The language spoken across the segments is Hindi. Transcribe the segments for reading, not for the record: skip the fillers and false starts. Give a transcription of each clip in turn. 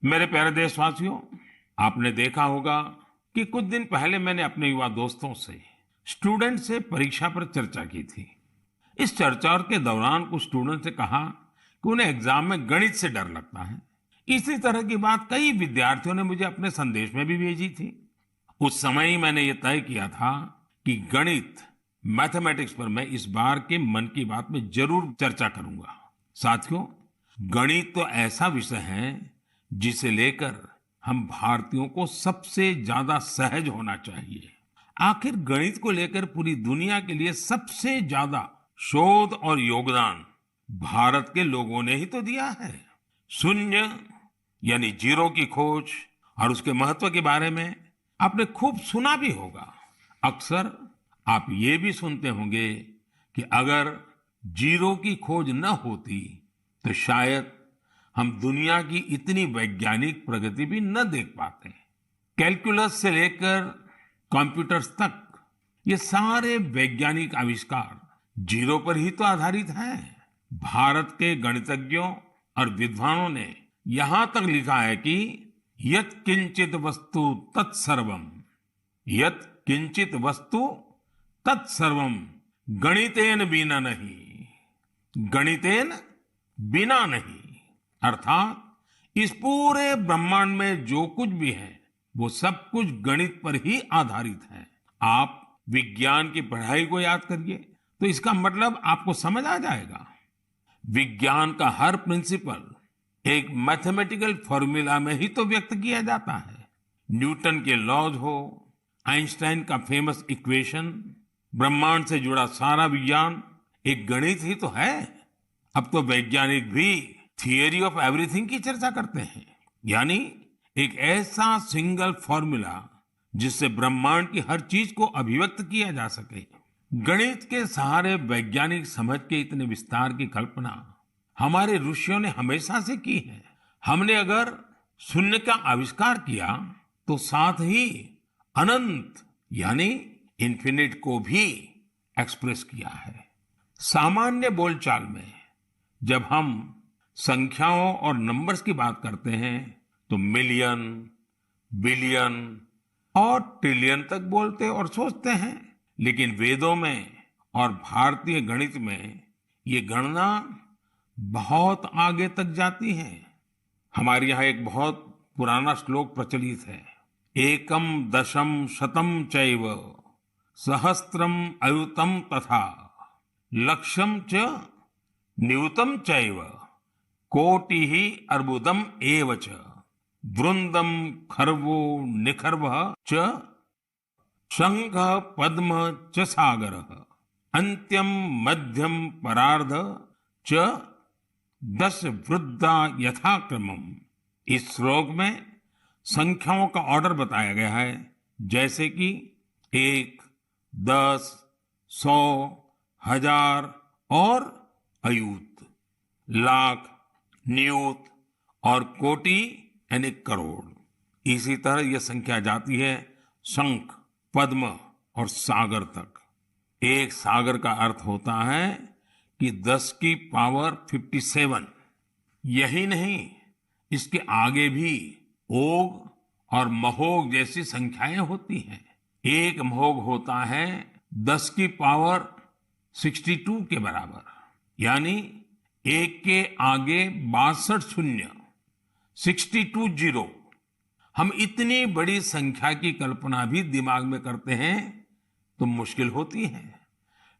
मेरे प्यारे देशवासियों, आपने देखा होगा कि कुछ दिन पहले मैंने अपने युवा दोस्तों से स्टूडेंट से परीक्षा पर चर्चा की थी। इस चर्चा के दौरान कुछ स्टूडेंट से कहा कि उन्हें एग्जाम में गणित से डर लगता है। इसी तरह की बात कई विद्यार्थियों ने मुझे अपने संदेश में भी भेजी थी। उस समय ही मैंने ये तय किया था कि गणित मैथमेटिक्स पर मैं इस बार के मन की बात में जरूर चर्चा करूंगा। साथियों, गणित तो ऐसा विषय है जिसे लेकर हम भारतीयों को सबसे ज्यादा सहज होना चाहिए। आखिर गणित को लेकर पूरी दुनिया के लिए सबसे ज्यादा शोध और योगदान भारत के लोगों ने ही तो दिया है। शून्य यानी जीरो की खोज और उसके महत्व के बारे में आपने खूब सुना भी होगा। अक्सर आप ये भी सुनते होंगे कि अगर जीरो की खोज न होती तो शायद हम दुनिया की इतनी वैज्ञानिक प्रगति भी न देख पाते। कैलकुलस से लेकर कंप्यूटर्स तक ये सारे वैज्ञानिक आविष्कार जीरो पर ही तो आधारित हैं। भारत के गणितज्ञों और विद्वानों ने यहां तक लिखा है कि यत् किंचित वस्तु तत्सर्वम, यत् किंचित वस्तु तत्सर्वम गणितेन बिना नहीं, गणितेन बिना नहीं। अर्थात इस पूरे ब्रह्मांड में जो कुछ भी है वो सब कुछ गणित पर ही आधारित है। आप विज्ञान की पढ़ाई को याद करिए तो इसका मतलब आपको समझ आ जाएगा। विज्ञान का हर प्रिंसिपल एक मैथमेटिकल फॉर्मूला में ही तो व्यक्त किया जाता है। न्यूटन के लॉज हो, आइंस्टाइन का फेमस इक्वेशन, ब्रह्मांड से जुड़ा सारा विज्ञान एक गणित ही तो है। अब तो वैज्ञानिक भी थियरी ऑफ एवरीथिंग की चर्चा करते हैं, यानी एक ऐसा सिंगल फॉर्मूला जिससे ब्रह्मांड की हर चीज को अभिव्यक्त किया जा सके। गणित के सहारे वैज्ञानिक समझ के इतने विस्तार की कल्पना हमारे ऋषियों ने हमेशा से की है। हमने अगर शून्य का आविष्कार किया तो साथ ही अनंत यानी इन्फिनिट को भी एक्सप्रेस किया है। सामान्य बोलचाल में जब हम संख्याओं और नंबर्स की बात करते हैं तो मिलियन, बिलियन और ट्रिलियन तक बोलते और सोचते हैं, लेकिन वेदों में और भारतीय गणित में ये गणना बहुत आगे तक जाती है। हमारे यहाँ एक बहुत पुराना श्लोक प्रचलित है, एकम दशम शतम चैव सहस्त्रम अयुतम तथा लक्षम च न्यूतम चैव कोटि ही अर्बुदम एव च वृंदम खर्वो निखर्व च शंख पद्म च सागर अंत्यम मध्यम परार्ध च दश वृद्धा यथाक्रमम। इस श्लोक में संख्याओं का ऑर्डर बताया गया है, जैसे कि 1, 10, 100, 1000 और अयूत, लाख, नियुत और कोटि यानी करोड़। इसी तरह यह संख्या जाती है शंख, पद्म और सागर तक। एक सागर का अर्थ होता है कि 10 की पावर 57। यही नहीं, इसके आगे भी ओघ और महोघ जैसी संख्याएं होती हैं। एक महोघ होता है 10 की पावर 62 के बराबर, यानी एक के आगे 62 शून्य, 62 जीरो। हम इतनी बड़ी संख्या की कल्पना भी दिमाग में करते हैं तो मुश्किल होती है,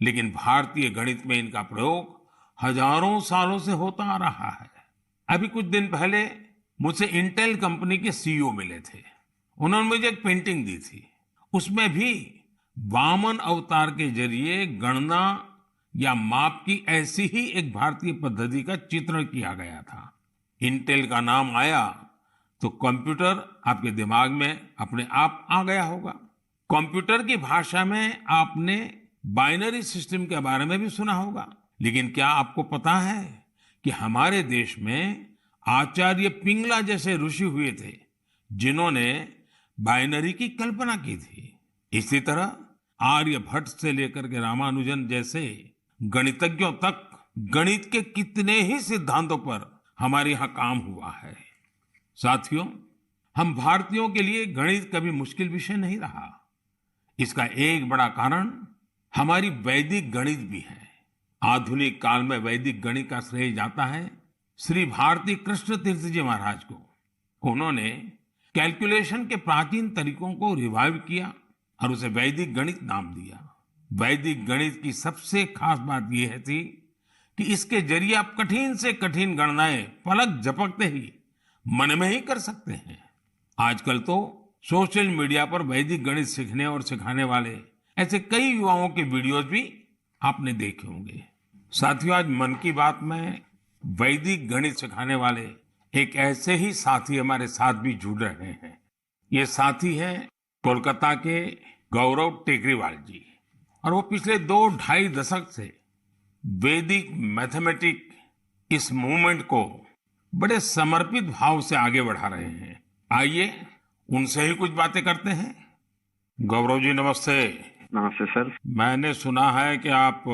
लेकिन भारतीय गणित में इनका प्रयोग हजारों सालों से होता आ रहा है। अभी कुछ दिन पहले मुझसे इंटेल कंपनी के सीईओ मिले थे। उन्होंने मुझे एक पेंटिंग दी थी। उसमें भी वामन अवतार के जरिए गणना या माप की ऐसी ही एक भारतीय पद्धति का चित्रण किया गया था। इंटेल का नाम आया तो कंप्यूटर आपके दिमाग में अपने आप आ गया होगा। कंप्यूटर की भाषा में आपने बाइनरी सिस्टम के बारे में भी सुना होगा, लेकिन क्या आपको पता है कि हमारे देश में आचार्य पिंगला जैसे ऋषि हुए थे जिन्होंने बाइनरी की कल्पना की थी। इसी तरह आर्यभट्ट से लेकर के रामानुजन जैसे गणितज्ञों तक गणित के कितने ही सिद्धांतों पर हमारे यहाँ काम हुआ है। साथियों, हम भारतीयों के लिए गणित कभी मुश्किल विषय नहीं रहा। इसका एक बड़ा कारण हमारी वैदिक गणित भी है। आधुनिक काल में वैदिक गणित का श्रेय जाता है श्री भारती कृष्ण तीर्थ जी महाराज को। उन्होंने कैलकुलेशन के प्राचीन तरीकों को रिवाइव किया और उसे वैदिक गणित नाम दिया। वैदिक गणित की सबसे खास बात यह थी कि इसके जरिए आप कठिन से कठिन गणनाएं पलक झपकते ही मन में ही कर सकते हैं। आजकल तो सोशल मीडिया पर वैदिक गणित सीखने और सिखाने वाले ऐसे कई युवाओं के वीडियोस भी आपने देखे होंगे। साथियों, आज मन की बात में वैदिक गणित सिखाने वाले एक ऐसे ही साथी हमारे साथ भी जुड़ रहे हैं। ये साथी हैं कोलकाता के गौरव टेकरीवाल जी, और वो पिछले 2-2.5 दशक से वैदिक मैथमेटिक इस मूवमेंट को बड़े समर्पित भाव से आगे बढ़ा रहे हैं। आइए उनसे ही कुछ बातें करते हैं। गौरव जी, नमस्ते। नमस्ते सर। मैंने सुना है कि आप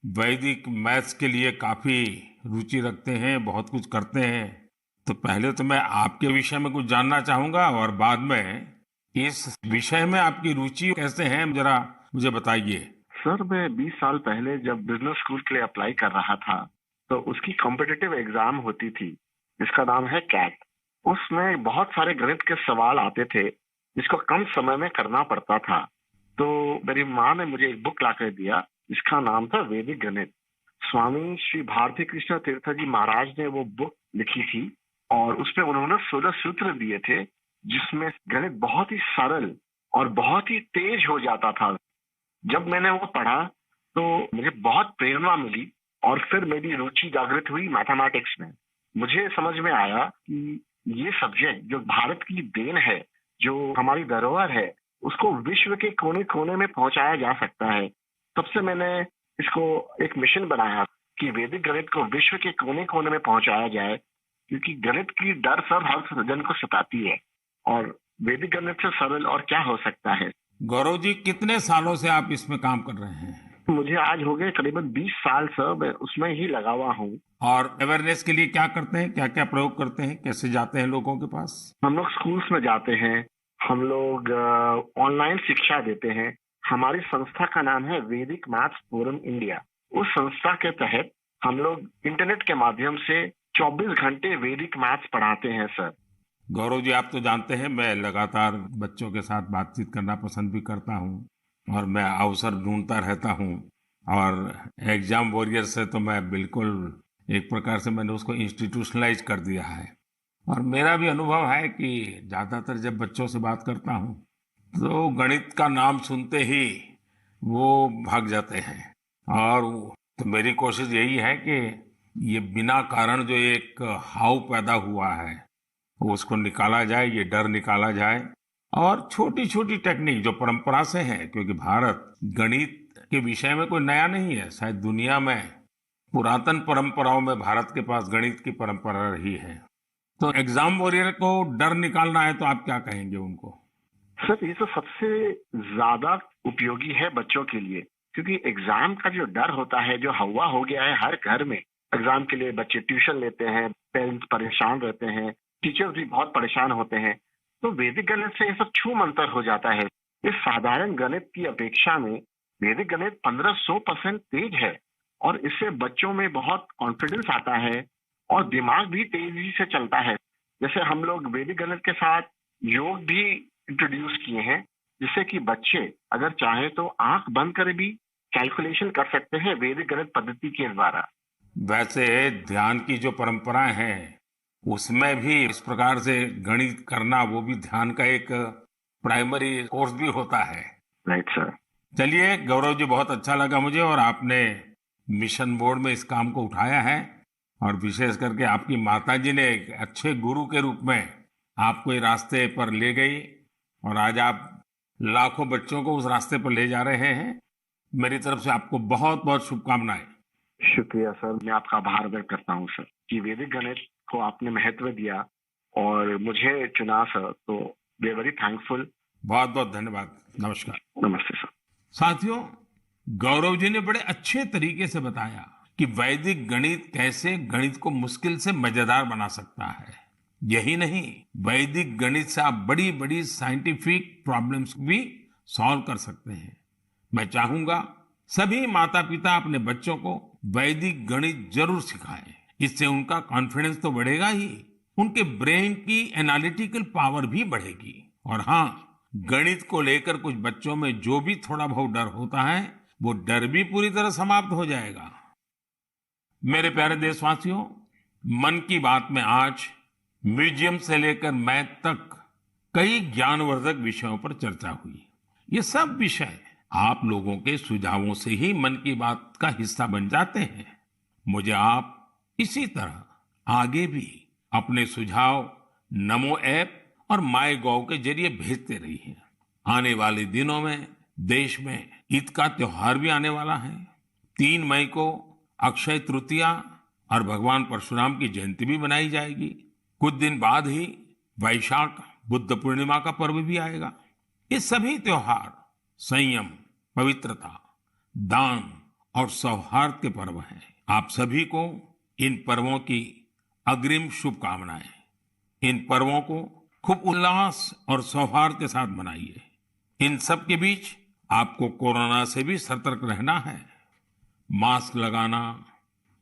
वैदिक मैथ्स के लिए काफी रुचि रखते हैं, बहुत कुछ करते हैं। तो पहले तो मैं आपके विषय में कुछ जानना चाहूंगा और बाद में इस विषय में आपकी रुचि कैसे है, जरा मुझे बताइए। सर, मैं 20 साल पहले जब बिजनेस स्कूल के लिए अप्लाई कर रहा था तो उसकी कॉम्पिटिटिव एग्जाम होती थी जिसका नाम है कैट। उसमें बहुत सारे गणित के सवाल आते थे जिसको कम समय में करना पड़ता था। तो मेरी माँ ने मुझे एक बुक लाकर दिया जिसका नाम था वैदिक गणित। स्वामी श्री भारती कृष्ण तीर्थ जी महाराज ने वो बुक लिखी थी और उसमें उन्होंने 16 सूत्र दिए थे जिसमें गणित बहुत ही सरल और बहुत ही तेज हो जाता था। जब मैंने वो पढ़ा तो मुझे बहुत प्रेरणा मिली और फिर मेरी रुचि जागृत हुई मैथमेटिक्स में। मुझे समझ में आया कि ये सब्जेक्ट जो भारत की देन है, जो हमारी धरोहर है, उसको विश्व के कोने कोने में पहुंचाया जा सकता है। तब से मैंने इसको एक मिशन बनाया कि वैदिक गणित को विश्व के कोने कोने में पहुंचाया जाए, क्योंकि गणित की डर सब हर जन को सताती है और वैदिक गणित से सरल और क्या हो सकता है। गौरव जी, कितने सालों से आप इसमें काम कर रहे हैं? मुझे आज हो गए करीबन 20 साल सर, मैं उसमें ही लगा हुआ हूँ। और अवेयरनेस के लिए क्या करते हैं, क्या क्या प्रयोग करते हैं, कैसे जाते हैं लोगों के पास? हम लोग स्कूल्स में जाते हैं, हम लोग ऑनलाइन शिक्षा देते हैं। हमारी संस्था का नाम है वैदिक मैथ्स फोरम इंडिया। उस संस्था के तहत हम लोग इंटरनेट के माध्यम से 24 घंटे वैदिक मैथ्स पढ़ाते हैं सर। गौरव जी, आप तो जानते हैं मैं लगातार बच्चों के साथ बातचीत करना पसंद भी करता हूं और मैं अवसर ढूंढता रहता हूं। और एग्जाम वॉरियर से तो मैं बिल्कुल एक प्रकार से मैंने उसको इंस्टीट्यूशनलाइज कर दिया है। और मेरा भी अनुभव है कि ज्यादातर जब बच्चों से बात करता हूं तो गणित का नाम सुनते ही वो भाग जाते हैं। और तो मेरी कोशिश यही है कि ये बिना कारण जो एक हाव पैदा हुआ है उसको निकाला जाए, ये डर निकाला जाए। और छोटी छोटी टेक्निक जो परंपरा से है, क्योंकि भारत गणित के विषय में कोई नया नहीं है, शायद दुनिया में पुरातन परंपराओं में भारत के पास गणित की परंपरा रही है। तो एग्जाम वॉरियर को डर निकालना है तो आप क्या कहेंगे उनको? सर, ये तो सबसे ज्यादा उपयोगी है बच्चों के लिए, क्योंकि एग्जाम का जो डर होता है, जो हवा हो गया है हर घर में। एग्जाम के लिए बच्चे ट्यूशन लेते हैं, पेरेंट्स परेशान रहते हैं, टीचर्स भी बहुत परेशान होते हैं। तो वैदिक गणित से ये सब छू मंतर हो जाता है। इस साधारण गणित की अपेक्षा में वैदिक गणित 1500% तेज है और इससे बच्चों में बहुत कॉन्फिडेंस आता है और दिमाग भी तेजी से चलता है। जैसे हम लोग वैदिक गणित के साथ योग भी इंट्रोड्यूस किए हैं, जिससे कि बच्चे अगर चाहे तो आंख बंद कर भी कैलकुलेशन कर सकते हैं वैदिक गणित पद्धति के द्वारा। वैसे ध्यान की जो परंपराएं हैं उसमें भी इस प्रकार से गणित करना, वो भी ध्यान का एक प्राइमरी कोर्स भी होता है। Right sir. चलिए गौरव जी, बहुत अच्छा लगा मुझे, और आपने मिशन बोर्ड में इस काम को उठाया है और विशेष करके आपकी माताजी ने एक अच्छे गुरु के रूप में आपको इस रास्ते पर ले गई और आज आप लाखों बच्चों को उस रास्ते पर ले जा रहे हैं। मेरी तरफ से आपको बहुत बहुत शुभकामनाएं। शुक्रिया सर, मैं आपका आभार व्यक्त करता हूँ सर कि वैदिक गणित को आपने महत्व दिया और मुझे चुना सर, तो वी आर वेरी थैंकफुल। बहुत बहुत धन्यवाद। नमस्कार। नमस्ते सर। साथियों, गौरव जी ने बड़े अच्छे तरीके से बताया कि वैदिक गणित कैसे गणित को मुश्किल से मजेदार बना सकता है। यही नहीं, वैदिक गणित से आप बड़ी बड़ी साइंटिफिक प्रॉब्लम्स भी सॉल्व कर सकते हैं। मैं चाहूंगा सभी माता पिता अपने बच्चों को वैदिक गणित जरूर सिखाएं। इससे उनका कॉन्फिडेंस तो बढ़ेगा ही, उनके ब्रेन की एनालिटिकल पावर भी बढ़ेगी। और हाँ, गणित को लेकर कुछ बच्चों में जो भी थोड़ा बहुत डर होता है, वो डर भी पूरी तरह समाप्त हो जाएगा। मेरे प्यारे देशवासियों, मन की बात में आज म्यूजियम से लेकर मैथ तक कई ज्ञानवर्धक विषयों पर चर्चा हुई। ये सब विषय आप लोगों के सुझावों से ही मन की बात का हिस्सा बन जाते हैं। मुझे आप इसी तरह आगे भी अपने सुझाव नमो ऐप और माय गॉव के जरिए भेजते रहिए। आने वाले दिनों में देश में ईद का त्योहार भी आने वाला है। 3 मई को अक्षय तृतीया और भगवान परशुराम की जयंती भी मनाई जाएगी। कुछ दिन बाद ही वैशाख बुद्ध पूर्णिमा का पर्व भी आएगा। ये सभी त्योहार संयम, पवित्रता, दान और सौहार्द के पर्व हैं। आप सभी को इन पर्वों की अग्रिम शुभकामनाएं। इन पर्वों को खूब उल्लास और सौहार्द के साथ मनाइए। इन सब के बीच आपको कोरोना से भी सतर्क रहना है। मास्क लगाना,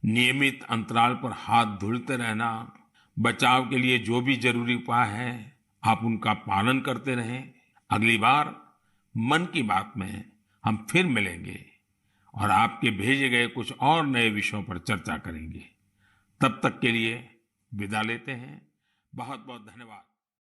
नियमित अंतराल पर हाथ धुलते रहना, बचाव के लिए जो भी जरूरी उपाय है आप उनका पालन करते रहें। अगली बार मन की बात में हम फिर मिलेंगे और आपके भेजे गए कुछ और नए विषयों पर चर्चा करेंगे। तब तक के लिए विदा लेते हैं। बहुत बहुत धन्यवाद।